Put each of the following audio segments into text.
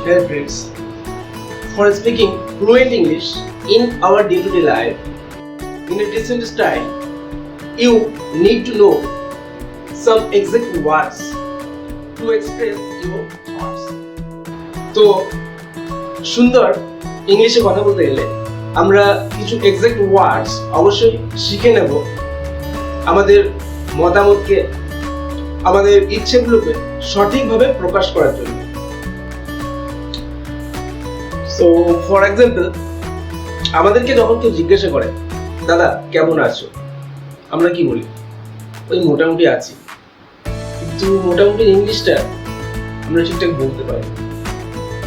Dear friends, for speaking fluent English in our day-to-day life in a decent style, you need to know some exact words to express your thoughts. তো সুন্দর ইংলিশে কথা বলতে গেলে আমরা কিছু exact ওয়ার্ডস অবশ্যই শিখে নেব আমাদের মতামতকে, আমাদের ইচ্ছেগুলোকে সঠিকভাবে প্রকাশ করার জন্য। সো ফর এক্সাম্পল, আমাদেরকে যখন কেউ জিজ্ঞাসা করে দাদা কেমন আছো, আমরা কি বলি? ওই মোটামুটি আছি। কিন্তু মোটামুটি ইংলিশটা আমরা ঠিকঠাক বলতে পারি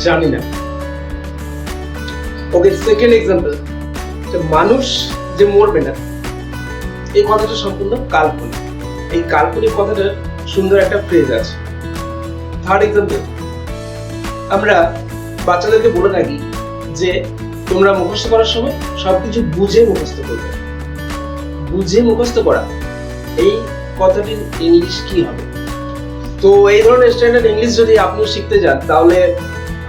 জানি না। ওকে, সেকেন্ড এক্সাম্পল, মানুষ যে মরবে না এই কথাটা সম্পূর্ণ কাল্পনিক। এই কাল্পনিক কথাটার সুন্দর একটা ফ্রেজ আছে। থার্ড এক্সাম্পল, আমরা বাচ্চাদেরকে বলে থাকি যে তোমরা মুখস্থ করার সময় সবকিছু বুঝে মুখস্থ করবে। বুঝে মুখস্থ করা, এই কথাটির ইংলিশ কি হবে? তো এই ধরনের স্ট্যান্ডার্ড ইংলিশ যদি আপনিও শিখতে যান তাহলে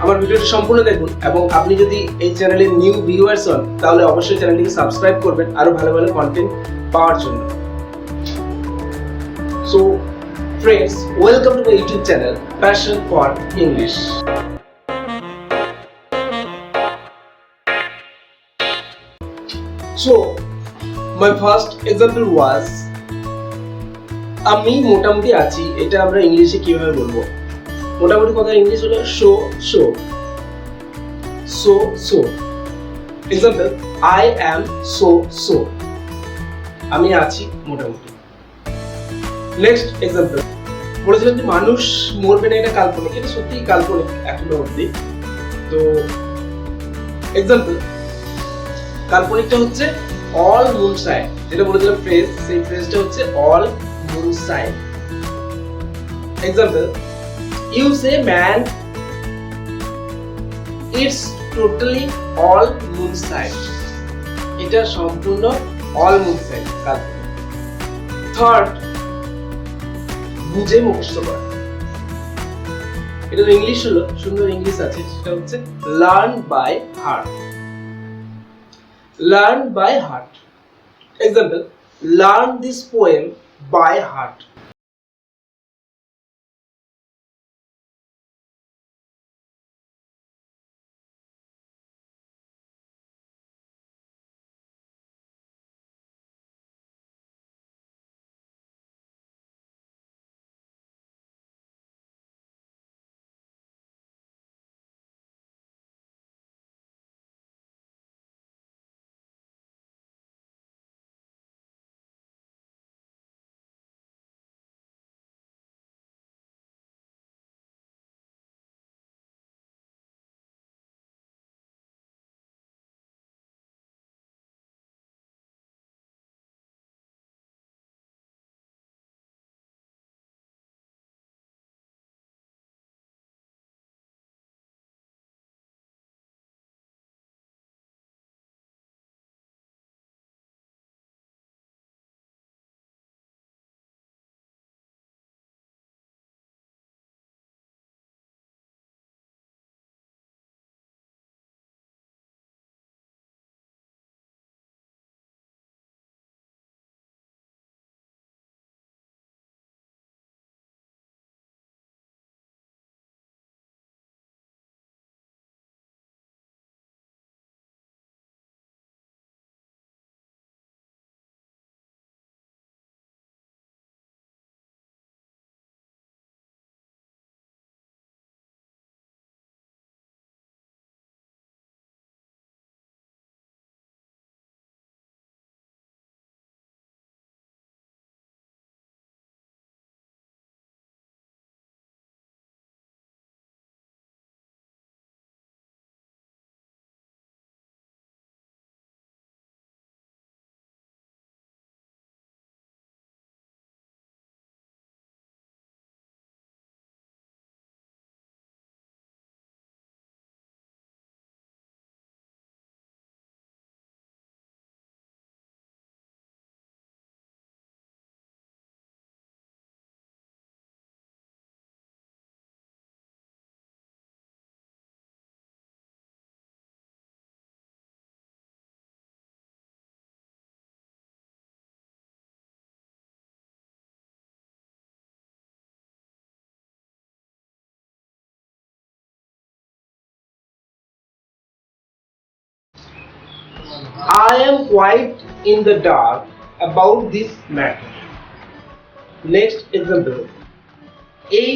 আমার ভিডিওটি সম্পূর্ণ দেখুন, এবং আপনি যদি এই চ্যানেলের নিউ ভিউয়ার্স হন তাহলে অবশ্যই চ্যানেলটিকে সাবস্ক্রাইব করবেন আরো ভালো ভালো কন্টেন্ট পাওয়ার জন্য। So friends, welcome to my YouTube channel passion for English. So, my first example was আমি মোটামুটি আছি। এটা আমরা ইংলিশে কিভাবে বলবো? মোটামুটি কথা ইংলিশ হলো so. Example, I am so. আমি আছি মোটামুটি। নেক্সট এক্সাম্পল, বলেছিলাম যে মানুষ মরবে না, এটা কাল্পনিক। এটা সত্যিই কাল্পনিক এখনো অবধি। তো এক্সাম্পল, কাল্পনিকটা হচ্ছে অল মুন সাইড। যেটা বলেছিলাম ফ্রেজ, সেই ফ্রেজটা হচ্ছে all moon side. Example, you say man it's totally all moon side. এটা সম্পূর্ণ অল মুন সাইড কাল্পনিক। থার্ড, বুঝে মুখস্থ করা। এটা ইংলিশ হলো, সুন্দর ইংলিশ আছে, সেটা হচ্ছে learn by heart. Learn by heart. Example, learn this poem by heart. I am quite in the dark about this matter. Next example, এই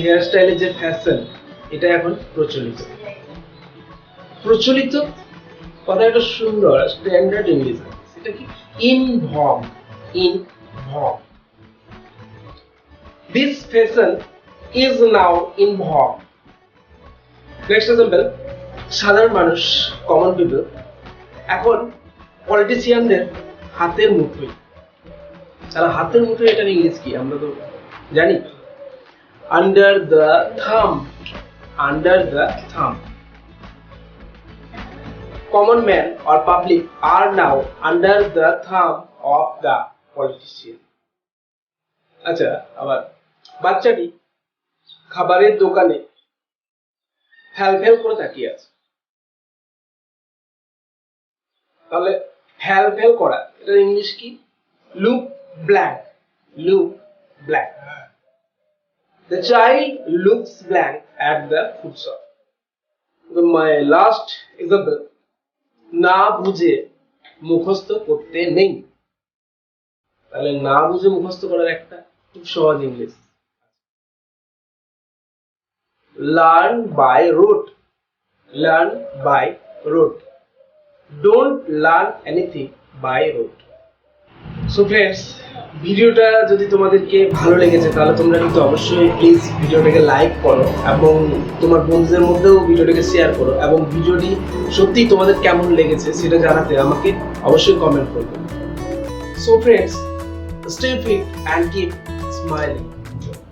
হেয়ারস্টাইলের যে ফ্যাশন, এটা এখন প্রচলিত কথা একটা সুন্দর স্ট্যান্ডার্ড ইংলিশ। এটা কি? ইন ভগ। This fashion is now in vogue. Next example, সাধারণ মানুষ, কমন পিপল, এখন পলিটিশিয়ানদের হাতের মুঠোয়। তাহলে হাতের মুঠোয় এটার ইংলিশ কি আমরা তো জানি, আন্ডার দ্য থাম। Common man or public are now under the thumb of the politician. আচ্ছা, আবার বাচ্চাটি খাবারের দোকানে ফ্যাল করে তাকিয়ে আছে। তাহলে ফ্যাল করা এটার ইংলিশ কি? Look blank. The child looks blank at the food shop. My last example, না বুঝে মুখস্থ করতে নেই। তাহলে না বুঝে মুখস্থ করার একটা খুব সহজ English, learn by rote. Don't learn anything by rote. So friends, ভিডিওটা যদি তোমাদেরকে ভালো লেগেছে তাহলে তোমরা কিন্তু অবশ্যই প্লিজ ভিডিওটাকে লাইক করো এবং তোমার বন্ধুদের মধ্যেও ভিডিওটাকে শেয়ার করো, এবং ভিডিওটি সত্যি তোমাদের কেমন লেগেছে সেটা জানাতে আমাকে অবশ্যই কমেন্ট করবে। So friends, stay fit and keep smiling.